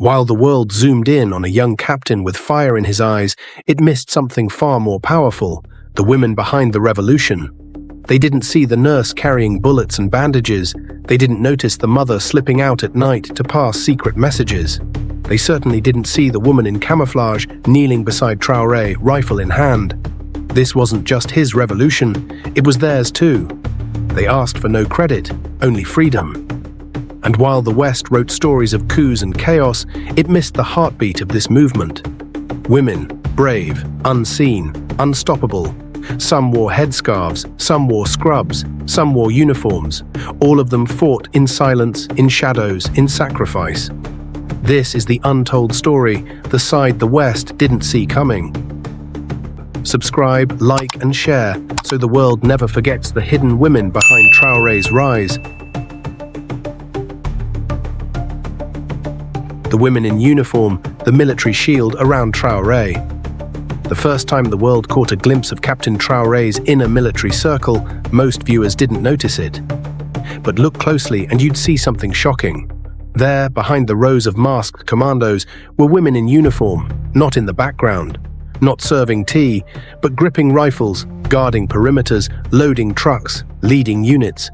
While the world zoomed in on a young captain with fire in his eyes, it missed something far more powerful: the women behind the revolution. They didn't see the nurse carrying bullets and bandages. They didn't notice the mother slipping out at night to pass secret messages. They certainly didn't see the woman in camouflage kneeling beside Traoré, rifle in hand. This wasn't just his revolution, it was theirs too. They asked for no credit, only freedom. And while the West wrote stories of coups and chaos, it missed the heartbeat of this movement. Women, brave, unseen, unstoppable. Some wore headscarves, some wore scrubs, some wore uniforms. All of them fought in silence, in shadows, in sacrifice. This is the untold story, the side the West didn't see coming. Subscribe, like, and share so the world never forgets the hidden women behind Traoré's rise. The women in uniform, the military shield around Traoré. The first time the world caught a glimpse of Captain Traoré's inner military circle, most viewers didn't notice it. But look closely and you'd see something shocking. There, behind the rows of masked commandos, were women in uniform, not in the background. Not serving tea, but gripping rifles, guarding perimeters, loading trucks, leading units.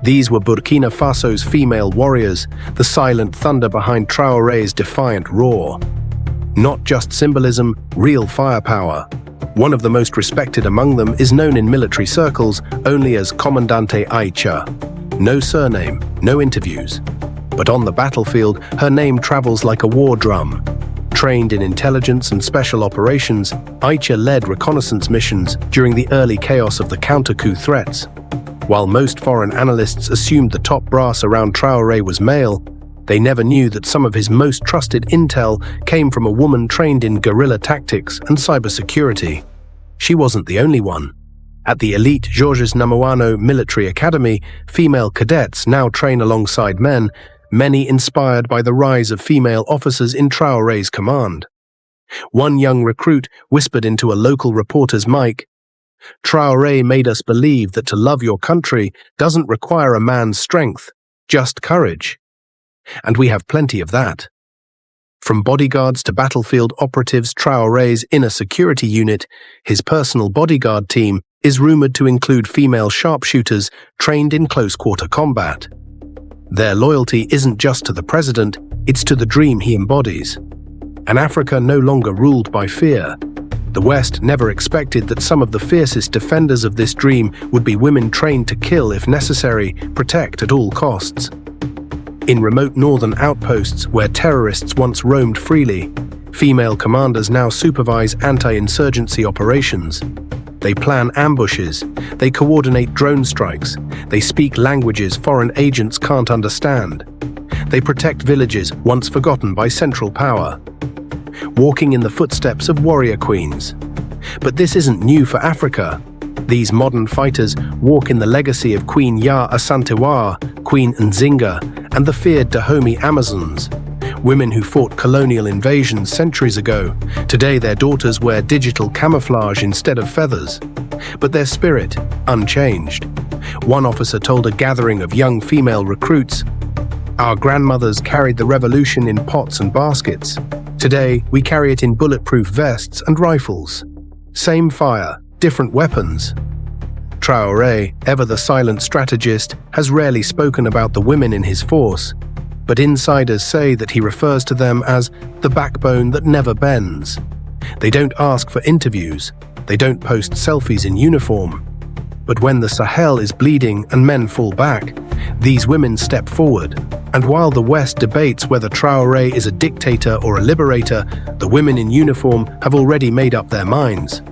These were Burkina Faso's female warriors, the silent thunder behind Traoré's defiant roar. Not just symbolism, real firepower. One of the most respected among them is known in military circles only as Comandante Aïcha. No surname, no interviews. But on the battlefield, her name travels like a war drum. Trained in intelligence and special operations, Aïcha led reconnaissance missions during the early chaos of the counter-coup threats. While most foreign analysts assumed the top brass around Traoré was male, they never knew that some of his most trusted intel came from a woman trained in guerrilla tactics and cybersecurity. She wasn't the only one. At the elite Georges Namoano Military Academy, female cadets now train alongside men, many inspired by the rise of female officers in Traoré's command. One young recruit whispered into a local reporter's mic, "Traoré made us believe that to love your country doesn't require a man's strength, just courage." And we have plenty of that. From bodyguards to battlefield operatives, Traoré's inner security unit, his personal bodyguard team, is rumored to include female sharpshooters trained in close-quarter combat. Their loyalty isn't just to the president, it's to the dream he embodies. An Africa no longer ruled by fear. The West never expected that some of the fiercest defenders of this dream would be women trained to kill if necessary, protect at all costs. In remote northern outposts where terrorists once roamed freely, female commanders now supervise anti-insurgency operations. They plan ambushes, they coordinate drone strikes, they speak languages foreign agents can't understand. They protect villages once forgotten by Central Power, walking in the footsteps of warrior queens. But this isn't new for Africa. These modern fighters walk in the legacy of Queen Ya Asantewaa, Queen Nzinga, and the feared Dahomey Amazons. Women who fought colonial invasions centuries ago. Today their daughters wear digital camouflage instead of feathers. But their spirit, unchanged. One officer told a gathering of young female recruits, "Our grandmothers carried the revolution in pots and baskets. Today, we carry it in bulletproof vests and rifles. Same fire, different weapons." Traoré, ever the silent strategist, has rarely spoken about the women in his force, but insiders say that he refers to them as the backbone that never bends. They don't ask for interviews, they don't post selfies in uniform. But when the Sahel is bleeding and men fall back, these women step forward. And while the West debates whether Traoré is a dictator or a liberator, the women in uniform have already made up their minds.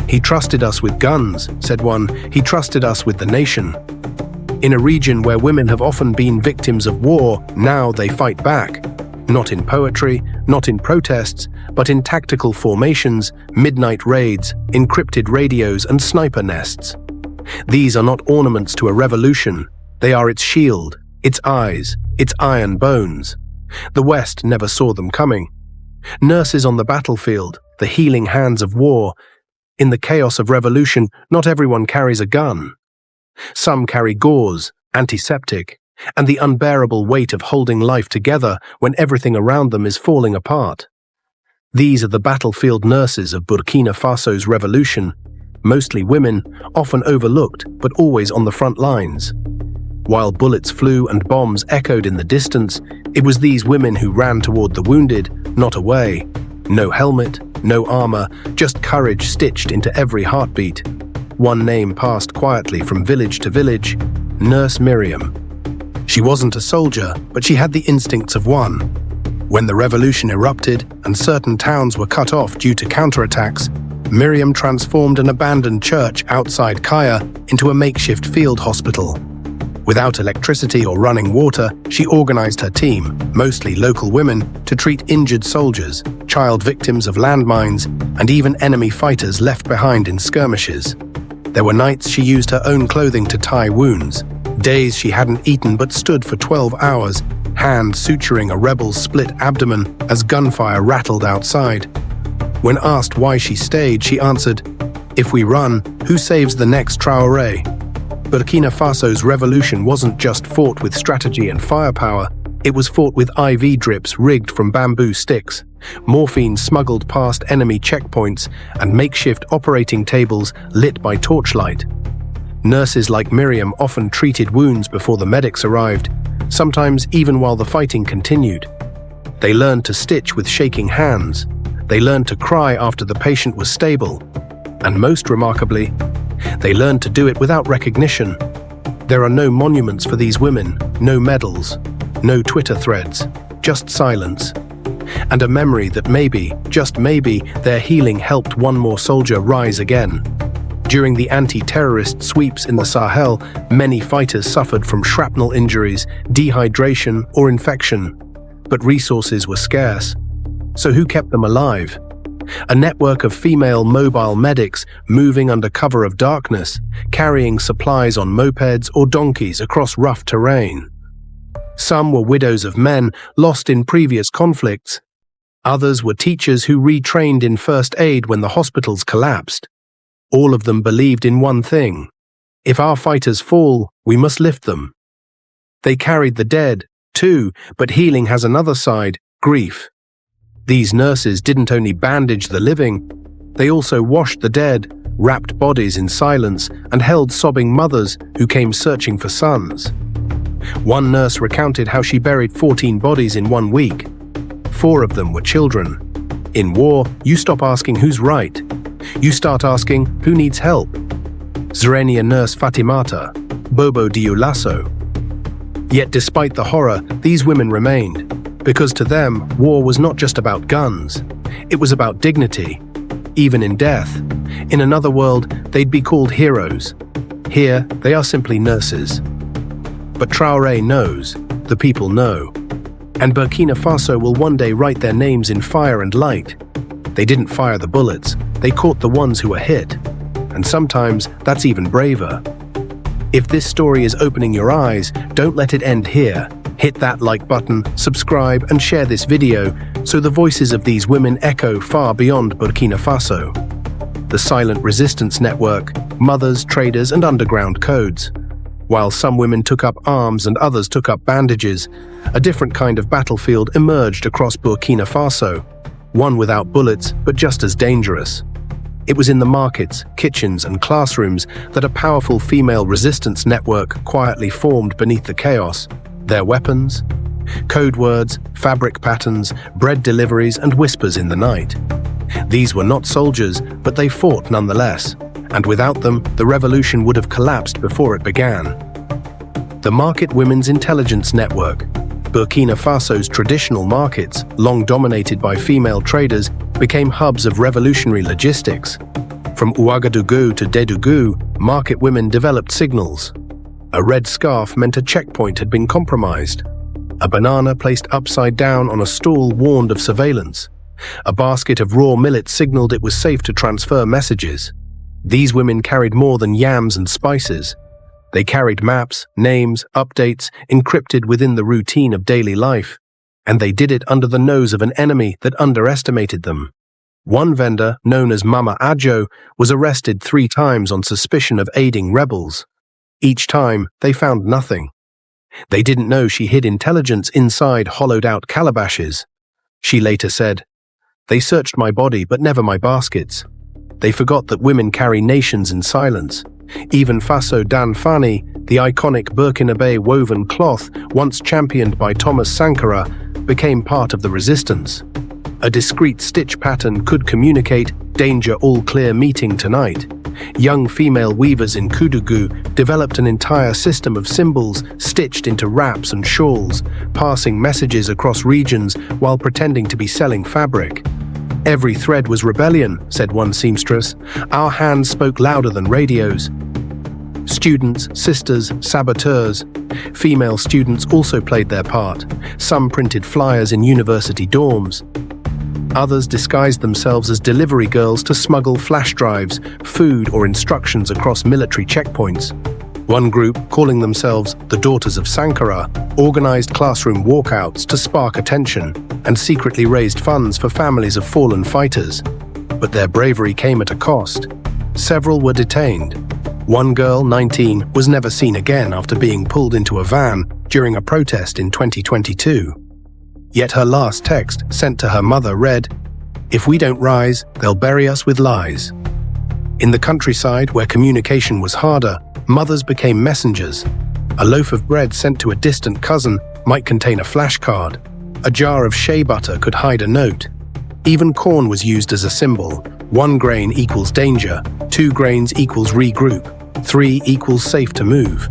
"He trusted us with guns," said one. "He trusted us with the nation." In a region where women have often been victims of war, now they fight back. Not in poetry, not in protests, but in tactical formations, midnight raids, encrypted radios, and sniper nests. These are not ornaments to a revolution. They are its shield, its eyes, its iron bones. The West never saw them coming. Nurses on the battlefield, the healing hands of war. In the chaos of revolution, not everyone carries a gun. Some carry gauze, antiseptic. and the unbearable weight of holding life together when everything around them is falling apart. These are the battlefield nurses of Burkina Faso's revolution, mostly women, often overlooked but always on the front lines. While bullets flew and bombs echoed in the distance, it was these women who ran toward the wounded, not away. No helmet, no armor, just courage stitched into every heartbeat. One name passed quietly from village to village: Nurse Miriam. She wasn't a soldier, but she had the instincts of one. When the revolution erupted and certain towns were cut off due to counterattacks, Miriam transformed an abandoned church outside Kaya into a makeshift field hospital. Without electricity or running water, she organized her team, mostly local women, to treat injured soldiers, child victims of landmines, and even enemy fighters left behind in skirmishes. There were nights she used her own clothing to tie wounds, days she hadn't eaten but stood for 12 hours, hand suturing a rebel's split abdomen as gunfire rattled outside. When asked why she stayed, she answered, "If we run, who saves the next Traoré?" Burkina Faso's revolution wasn't just fought with strategy and firepower, it was fought with IV drips rigged from bamboo sticks, morphine smuggled past enemy checkpoints, and makeshift operating tables lit by torchlight. Nurses like Miriam often treated wounds before the medics arrived, sometimes even while the fighting continued. They learned to stitch with shaking hands. They learned to cry after the patient was stable. And most remarkably, they learned to do it without recognition. There are no monuments for these women, no medals, no Twitter threads, just silence. And a memory that maybe, just maybe, their healing helped one more soldier rise again. During the anti-terrorist sweeps in the Sahel, many fighters suffered from shrapnel injuries, dehydration, or infection. But resources were scarce. So who kept them alive? A network of female mobile medics moving under cover of darkness, carrying supplies on mopeds or donkeys across rough terrain. Some were widows of men lost in previous conflicts. Others were teachers who retrained in first aid when the hospitals collapsed. All of them believed in one thing: if our fighters fall, we must lift them. They carried the dead, too, but healing has another side: grief. These nurses didn't only bandage the living, they also washed the dead, wrapped bodies in silence, and held sobbing mothers who came searching for sons. One nurse recounted how she buried 14 bodies in 1 week. 4 of them were children. In war, you stop asking who's right. You start asking who needs help. Zrenia nurse Fatimata, Bobo Diulasso. Yet despite the horror, these women remained, because to them, war was not just about guns. It was about dignity, even in death. In another world, they'd be called heroes. Here, they are simply nurses. But Traoré knows, the people know. And Burkina Faso will one day write their names in fire and light. They didn't fire the bullets, they caught the ones who were hit. And sometimes that's even braver. If this story is opening your eyes, don't let it end here. Hit that like button, subscribe, and share this video so the voices of these women echo far beyond Burkina Faso. The silent resistance network, mothers, traders, and underground codes. While some women took up arms and others took up bandages, a different kind of battlefield emerged across Burkina Faso, one without bullets but just as dangerous. It was in the markets, kitchens, and classrooms that a powerful female resistance network quietly formed beneath the chaos. Their weapons? Code words, fabric patterns, bread deliveries, and whispers in the night. These were not soldiers, but they fought nonetheless, and without them, the revolution would have collapsed before it began. The Market Women's Intelligence Network. Burkina Faso's traditional markets, long dominated by female traders, became hubs of revolutionary logistics. From Ouagadougou to Dédougou, market women developed signals. A red scarf meant a checkpoint had been compromised. A banana placed upside down on a stall warned of surveillance. A basket of raw millet signaled it was safe to transfer messages. These women carried more than yams and spices. They carried maps, names, updates, encrypted within the routine of daily life. And they did it under the nose of an enemy that underestimated them. One vendor, known as Mama Adjo, was arrested 3 times on suspicion of aiding rebels. Each time, they found nothing. They didn't know she hid intelligence inside hollowed-out calabashes. She later said, "They searched my body but never my baskets. They forgot that women carry nations in silence. Even Faso Dan Fani, the iconic Burkina woven cloth once championed by Thomas Sankara, became part of the resistance. A discreet stitch pattern could communicate, 'Danger, all clear, meeting tonight.' Young female weavers in Coup developed an entire system of symbols stitched into wraps and shawls, passing messages across regions while pretending to be selling fabric. 'Every thread was rebellion,' said one seamstress. 'Our hands spoke louder than radios.' Students, sisters, saboteurs. Female students also played their part. Some printed flyers in university dorms. Others disguised themselves as delivery girls to smuggle flash drives, food, or instructions across military checkpoints. One group, calling themselves the Daughters of Sankara, organized classroom walkouts to spark attention and secretly raised funds for families of fallen fighters. But their bravery came at a cost. Several were detained. One girl, 19, was never seen again after being pulled into a van during a protest in 2022. Yet her last text, sent to her mother, read, "If we don't rise, they'll bury us with lies." In the countryside, where communication was harder, mothers became messengers. A loaf of bread sent to a distant cousin might contain a flashcard. A jar of shea butter could hide a note. Even corn was used as a symbol. 1 grain equals danger, 2 grains equals regroup, 3 equals safe to move.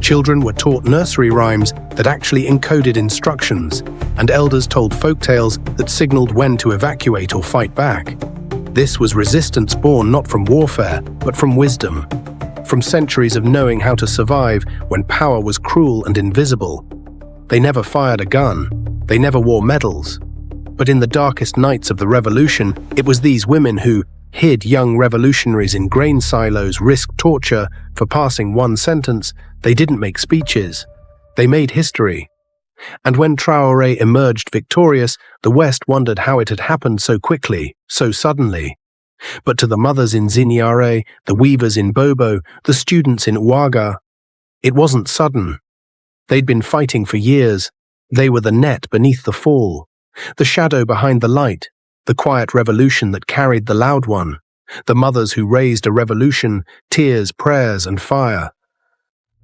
Children were taught nursery rhymes that actually encoded instructions, and elders told folktales that signaled when to evacuate or fight back. This was resistance born not from warfare, but from wisdom. From centuries of knowing how to survive when power was cruel and invisible. They never fired a gun. They never wore medals. But in the darkest nights of the revolution, it was these women who hid young revolutionaries in grain silos, risked torture for passing one sentence. They didn't make speeches. They made history. And when Traoré emerged victorious, the West wondered how it had happened so quickly, so suddenly. But to the mothers in Ziniare, the weavers in Bobo, the students in Ouaga, it wasn't sudden. They'd been fighting for years. They were the net beneath the fall, the shadow behind the light, the quiet revolution that carried the loud one, the mothers who raised a revolution, tears, prayers, and fire.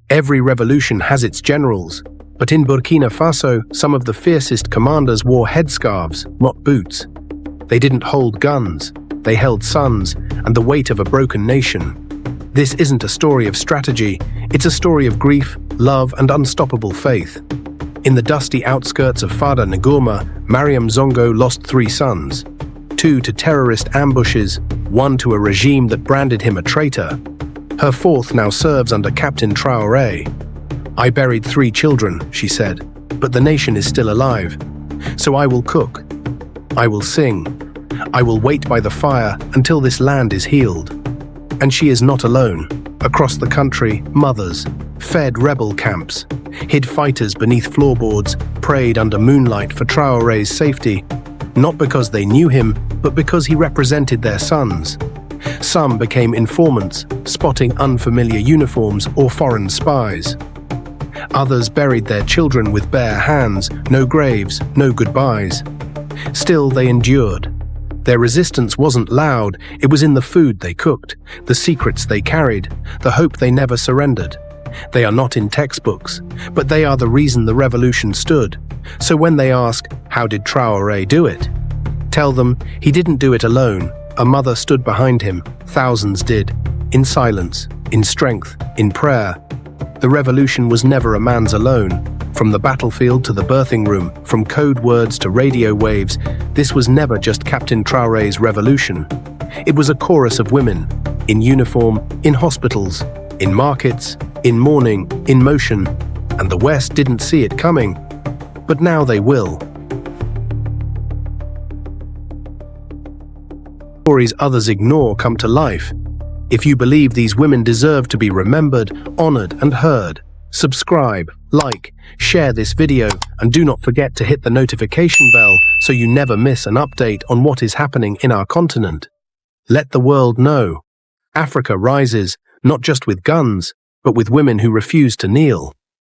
Every revolution has its generals, but in Burkina Faso, some of the fiercest commanders wore headscarves, not boots. They didn't hold guns, they held sons and the weight of a broken nation. This isn't a story of strategy, it's a story of grief, love, and unstoppable faith. In the dusty outskirts of Fada Ngoma, Mariam Zongo lost 3 sons, 2 to terrorist ambushes, 1 to a regime that branded him a traitor. Her 4th now serves under Captain Traoré. "I buried 3 children," she said, "but the nation is still alive. So I will cook. I will sing. I will wait by the fire until this land is healed." And she is not alone. Across the country, mothers fed rebel camps, hid fighters beneath floorboards, prayed under moonlight for Traoré's safety, not because they knew him, but because he represented their sons. Some became informants, spotting unfamiliar uniforms or foreign spies. Others buried their children with bare hands, no graves, no goodbyes. Still, they endured. Their resistance wasn't loud, it was in the food they cooked, the secrets they carried, the hope they never surrendered. They are not in textbooks, but they are the reason the revolution stood. So when they ask, how did Traoré do it? Tell them, he didn't do it alone. A mother stood behind him, thousands did, in silence, in strength, in prayer. The revolution was never a man's alone. From the battlefield to the birthing room, from code words to radio waves, this was never just Captain Traoré's revolution. It was a chorus of women, in uniform, in hospitals, in markets, in mourning, in motion, and the West didn't see it coming. But now they will. Stories others ignore come to life. If you believe these women deserve to be remembered, honored, and heard, subscribe, like, share this video, and do not forget to hit the notification bell so you never miss an update on what is happening in our continent. Let the world know. Africa rises, not just with guns, but with women who refuse to kneel.